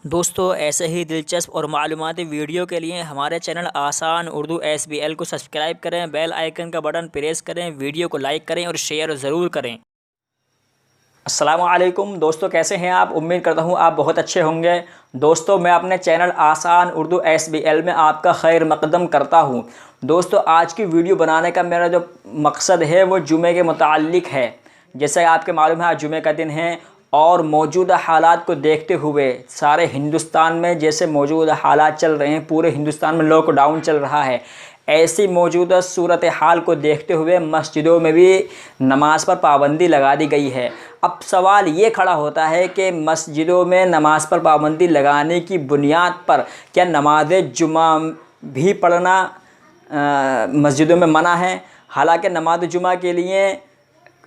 دوستو ایسے ہی دلچسپ اور معلوماتی ویڈیو کے لیے ہمارے چینل آسان اردو SBL کو سبسکرائب کریں، بیل آئیکن کا بٹن پریس کریں، ویڈیو کو لائک کریں اور شیئر ضرور کریں۔ السلام علیکم دوستو، کیسے ہیں آپ؟ امید کرتا ہوں آپ بہت اچھے ہوں گے۔ دوستو میں اپنے چینل آسان اردو SBL میں آپ کا خیر مقدم کرتا ہوں۔ دوستو آج کی ویڈیو بنانے کا میرا جو مقصد ہے وہ جمعے کے متعلق ہے۔ جیسے آپ کے معلوم ہے آج جمعے کا دن ہے اور موجودہ حالات کو دیکھتے ہوئے سارے ہندوستان میں جیسے موجودہ حالات چل رہے ہیں، پورے ہندوستان میں لاک ڈاؤن چل رہا ہے، ایسی موجودہ صورتحال کو دیکھتے ہوئے مسجدوں میں بھی نماز پر پابندی لگا دی گئی ہے۔ اب سوال یہ کھڑا ہوتا ہے کہ مسجدوں میں نماز پر پابندی لگانے کی بنیاد پر کیا نماز جمعہ بھی پڑھنا مسجدوں میں منع ہے؟ حالانکہ نماز جمعہ کے لیے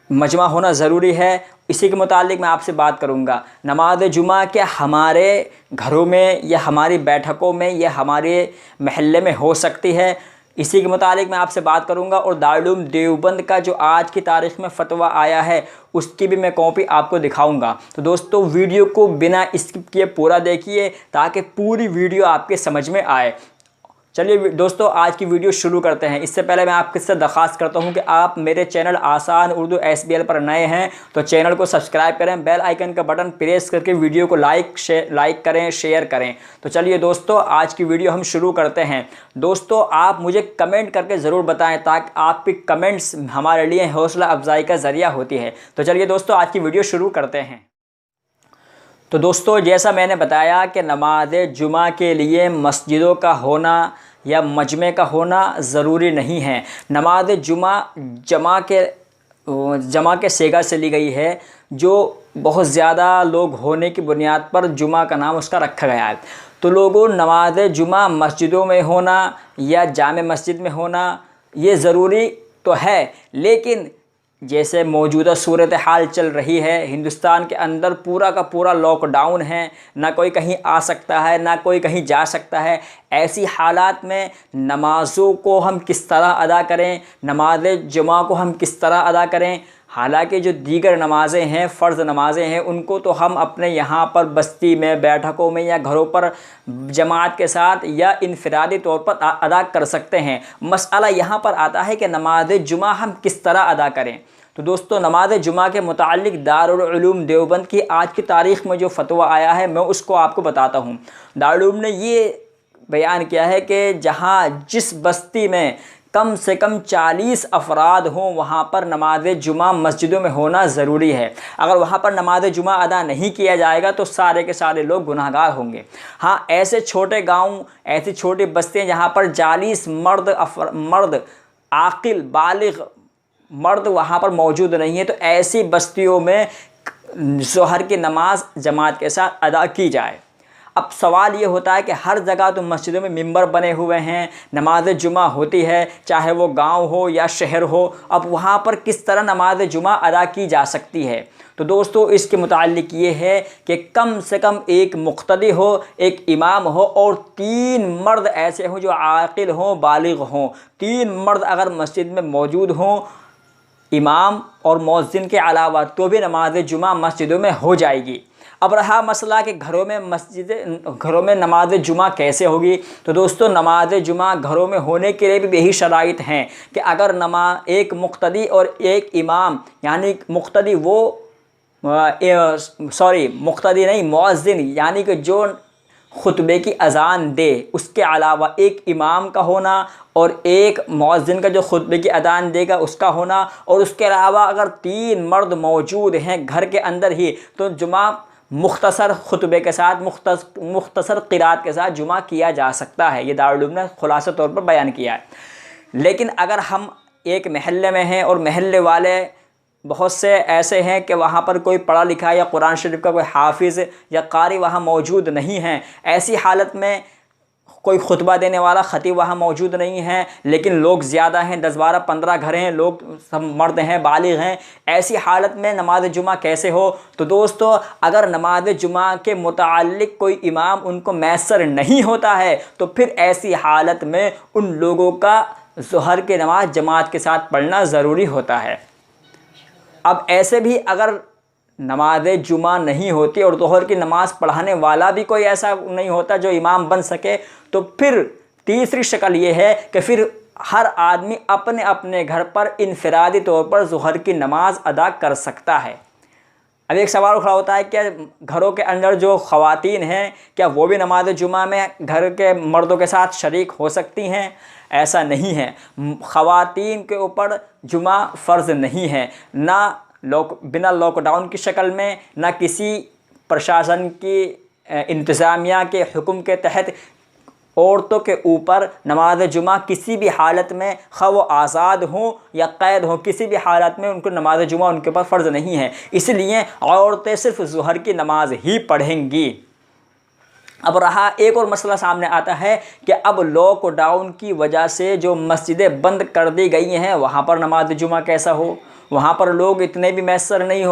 مجمع ہونا ضروری ہے۔ اسی کے متعلق میں آپ سے بات کروں گا۔ نماز جمعہ کیا ہمارے گھروں میں یا ہماری بیٹھکوں میں یا ہمارے محلے میں ہو سکتی ہے؟ اسی کے متعلق میں آپ سے بات کروں گا، اور دارالعلوم دیوبند کا جو آج کی تاریخ میں فتویٰ آیا ہے اس کی بھی میں کاپی آپ کو دکھاؤں گا۔ تو دوستو ویڈیو کو بنا اسکپ کیے پورا دیکھیے تاکہ پوری ویڈیو آپ کے سمجھ میں آئے۔ چلیے دوستو آج کی ویڈیو شروع کرتے ہیں۔ اس سے پہلے میں آپ سے درخواست کرتا ہوں کہ آپ میرے چینل آسان اردو SBL پر نئے ہیں تو چینل کو سبسکرائب کریں، بیل آئیکن کا بٹن پریس کر کے ویڈیو کو لائک کریں، شیئر کریں۔ تو چلیے دوستو آج کی ویڈیو ہم شروع کرتے ہیں۔ دوستو آپ مجھے کمنٹ کر کے ضرور بتائیں تاکہ آپ کی کمنٹس ہمارے لیے حوصلہ افزائی کا ذریعہ ہوتی ہے۔ تو چلیے دوستو آج کی ویڈیو شروع کرتے ہیں۔ تو دوستو جیسا میں نے بتایا کہ نماز جمعہ کے لیے مسجدوں کا ہونا یا مجمع کا ہونا ضروری نہیں ہے۔ نماز جمعہ جمع کے صیغہ سے لی گئی ہے، جو بہت زیادہ لوگ ہونے کی بنیاد پر جمعہ کا نام اس کا رکھا گیا ہے۔ تو لوگوں نماز جمعہ مسجدوں میں ہونا یا جامع مسجد میں ہونا یہ ضروری تو ہے، لیکن جیسے موجودہ صورتحال چل رہی ہے ہندوستان کے اندر پورا کا پورا لاک ڈاؤن ہے، نہ کوئی کہیں آ سکتا ہے نہ کوئی کہیں جا سکتا ہے، ایسی حالات میں نمازوں کو ہم کس طرح ادا کریں، نماز جمعہ کو ہم کس طرح ادا کریں؟ حالانکہ جو دیگر نمازیں ہیں، فرض نمازیں ہیں، ان کو تو ہم اپنے یہاں پر بستی میں، بیٹھکوں میں یا گھروں پر جماعت کے ساتھ یا انفرادی طور پر ادا کر سکتے ہیں۔ مسئلہ یہاں پر آتا ہے کہ نماز جمعہ ہم کس طرح ادا کریں۔ تو دوستو نماز جمعہ کے متعلق دارالعلوم دیوبند کی آج کی تاریخ میں جو فتویٰ آیا ہے میں اس کو آپ کو بتاتا ہوں۔ دارالعلوم نے یہ بیان کیا ہے کہ جہاں جس بستی میں کم سے کم 40 افراد ہوں وہاں پر نماز جمعہ مسجدوں میں ہونا ضروری ہے۔ اگر وہاں پر نماز جمعہ ادا نہیں کیا جائے گا تو سارے کے سارے لوگ گناہ گار ہوں گے۔ ہاں ایسے چھوٹے گاؤں، ایسی چھوٹی بستیاں جہاں پر 40 مرد عاقل بالغ مرد وہاں پر موجود نہیں ہے، تو ایسی بستیوں میں ظہر کی نماز جماعت کے ساتھ ادا کی جائے۔ اب سوال یہ ہوتا ہے کہ ہر جگہ تو مسجدوں میں ممبر بنے ہوئے ہیں، نماز جمعہ ہوتی ہے، چاہے وہ گاؤں ہو یا شہر ہو، اب وہاں پر کس طرح نماز جمعہ ادا کی جا سکتی ہے؟ تو دوستو اس کے متعلق یہ ہے کہ کم سے کم ایک مقتدی ہو، ایک امام ہو اور 3 مرد ایسے ہوں جو عاقل ہوں، بالغ ہوں۔ 3 مرد اگر مسجد میں موجود ہوں امام اور مؤذن کے علاوہ تو بھی نماز جمعہ مسجدوں میں ہو جائے گی۔ اب رہا مسئلہ کہ گھروں میں نماز جمعہ کیسے ہوگی؟ تو دوستو نماز جمعہ گھروں میں ہونے کے لیے بھی یہی شرائط ہیں کہ اگر ایک مقتدی اور ایک امام، یعنی مقتدی نہیں مؤذن، یعنی کہ جو خطبے کی اذان دے، اس کے علاوہ ایک امام کا ہونا اور ایک مؤذن کا جو خطبے کی اذان دے گا اس کا ہونا، اور اس کے علاوہ اگر 3 مرد موجود ہیں گھر کے اندر ہی تو جمعہ مختصر خطبے کے ساتھ، مختصر قرات کے ساتھ جمعہ کیا جا سکتا ہے۔ یہ دارالعلوم نے خلاصہ طور پر بیان کیا ہے۔ لیکن اگر ہم ایک محلے میں ہیں اور محلے والے بہت سے ایسے ہیں کہ وہاں پر کوئی پڑھا لکھا یا قرآن شریف کا کوئی حافظ یا قاری وہاں موجود نہیں ہیں، ایسی حالت میں کوئی خطبہ دینے والا خطیب وہاں موجود نہیں ہے، لیکن لوگ زیادہ ہیں، 10 12 15 گھر ہیں، لوگ سب مرد ہیں، بالغ ہیں، ایسی حالت میں نماز جمعہ کیسے ہو؟ تو دوستو اگر نماز جمعہ کے متعلق کوئی امام ان کو میسر نہیں ہوتا ہے تو پھر ایسی حالت میں ان لوگوں کا ظہر کی نماز جماعت کے ساتھ پڑھنا ضروری ہوتا ہے۔ اب ایسے بھی اگر نماز جمعہ نہیں ہوتی اور ظہر کی نماز پڑھانے والا بھی کوئی ایسا نہیں ہوتا جو امام بن سکے، تو پھر تیسری شکل یہ ہے کہ پھر ہر آدمی اپنے اپنے گھر پر انفرادی طور پر ظہر کی نماز ادا کر سکتا ہے۔ اب ایک سوال کھڑا ہوتا ہے کہ گھروں کے اندر جو خواتین ہیں کیا وہ بھی نماز جمعہ میں گھر کے مردوں کے ساتھ شریک ہو سکتی ہیں؟ ایسا نہیں ہے، خواتین کے اوپر جمعہ فرض نہیں ہے، نہ بنا لاک ڈاؤن کی شکل میں، نہ کسی پرشاسن کی انتظامیہ کے حکم کے تحت عورتوں کے اوپر نماز جمعہ کسی بھی حالت میں، خواہ وہ آزاد ہوں یا قید ہوں، کسی بھی حالت میں ان کو نماز جمعہ ان کے اوپر فرض نہیں ہے، اس لیے عورتیں صرف ظہر کی نماز ہی پڑھیں گی۔ اب رہا ایک اور مسئلہ سامنے آتا ہے کہ اب لاک ڈاؤن کی وجہ سے جو مسجدیں بند کر دی گئی ہیں وہاں پر نماز جمعہ کیسا ہو؟ وہاں پر لوگ اتنے بھی میسر نہیں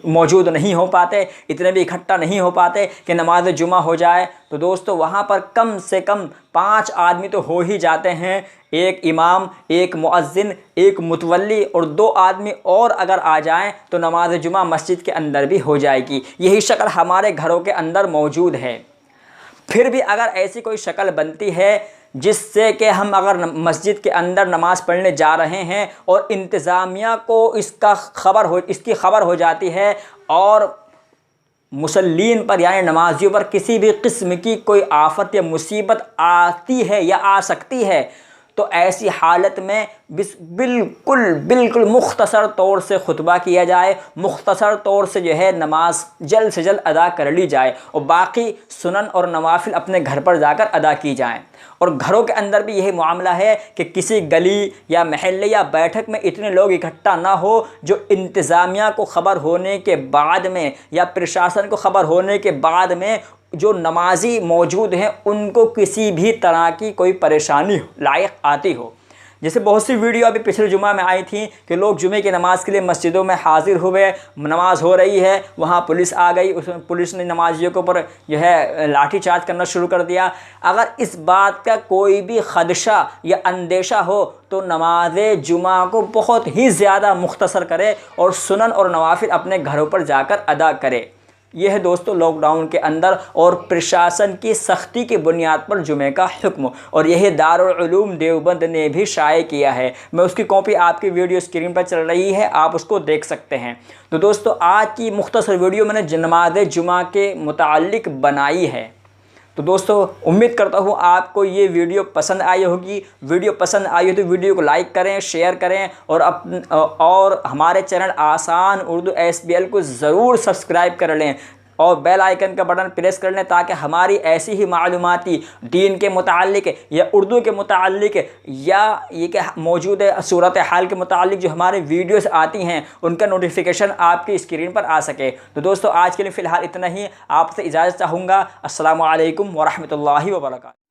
موجود نہیں ہو پاتے، اتنے بھی اکٹھا نہیں ہو پاتے کہ نماز جمعہ ہو جائے۔ تو دوستو وہاں پر کم سے کم 5 آدمی تو ہو ہی جاتے ہیں، ایک امام، ایک مؤذن، ایک متولی اور 2 آدمی اور اگر آ جائیں تو نماز جمعہ مسجد کے اندر بھی ہو جائے گی۔ یہی شکل ہمارے گھروں کے اندر موجود ہے۔ پھر بھی اگر ایسی کوئی شکل بنتی ہے جس سے کہ ہم اگر مسجد کے اندر نماز پڑھنے جا رہے ہیں اور انتظامیہ کو اس کی خبر ہو جاتی ہے اور مصلین پر یعنی نمازیوں پر کسی بھی قسم کی کوئی آفت یا مصیبت آتی ہے یا آ سکتی ہے، تو ایسی حالت میں بالکل مختصر طور سے خطبہ کیا جائے، مختصر طور سے جو ہے نماز جلد سے جلد ادا کر لی جائے اور باقی سنن اور نوافل اپنے گھر پر جا کر ادا کی جائیں۔ اور گھروں کے اندر بھی یہی معاملہ ہے کہ کسی گلی یا محلے یا بیٹھک میں اتنے لوگ اکٹھا نہ ہو جو انتظامیہ کو خبر ہونے کے بعد میں یا پرشاسن کو خبر ہونے کے بعد میں جو نمازی موجود ہیں ان کو کسی بھی طرح کی کوئی پریشانی لائق آتی ہو۔ جیسے بہت سی ویڈیو ابھی پچھلے جمعہ میں آئی تھیں کہ لوگ جمعے کی نماز کے لیے مسجدوں میں حاضر ہوئے، نماز ہو رہی ہے، وہاں پولیس آ گئی، پولیس نے نمازیوں کے اوپر جو ہے لاٹھی چارج کرنا شروع کر دیا۔ اگر اس بات کا کوئی بھی خدشہ یا اندیشہ ہو تو نماز جمعہ کو بہت ہی زیادہ مختصر کرے اور سنن اور نوافل اپنے گھروں پر جا کر ادا کرے۔ یہ ہے دوستو لاک ڈاؤن کے اندر اور پرشاسن کی سختی کی بنیاد پر جمعے کا حکم، اور یہی دارالعلوم دیوبند نے بھی شائع کیا ہے۔ میں اس کی کاپی آپ کی ویڈیو اسکرین پر چل رہی ہے، آپ اس کو دیکھ سکتے ہیں۔ تو دوستو آج کی مختصر ویڈیو میں نے نماز جمعہ کے متعلق بنائی ہے۔ تو دوستو امید کرتا ہوں آپ کو یہ ویڈیو پسند آئی ہوگی۔ ویڈیو پسند آئی ہو تو ویڈیو کو لائک کریں، شیئر کریں اور ہمارے چینل آسان اردو SBL کو ضرور سبسکرائب کر لیں اور بیل آئیکن کا بٹن پریس کر لیں تاکہ ہماری ایسی ہی معلوماتی دین کے متعلق یا اردو کے متعلق یا یہ کہ موجود صورتحال کے متعلق جو ہمارے ویڈیوز آتی ہیں ان کا نوٹیفیکیشن آپ کی اسکرین پر آ سکے۔ تو دوستو آج کے لیے فی الحال اتنا ہی، آپ سے اجازت چاہوں گا۔ السلام علیکم ورحمۃ اللہ وبرکاتہ۔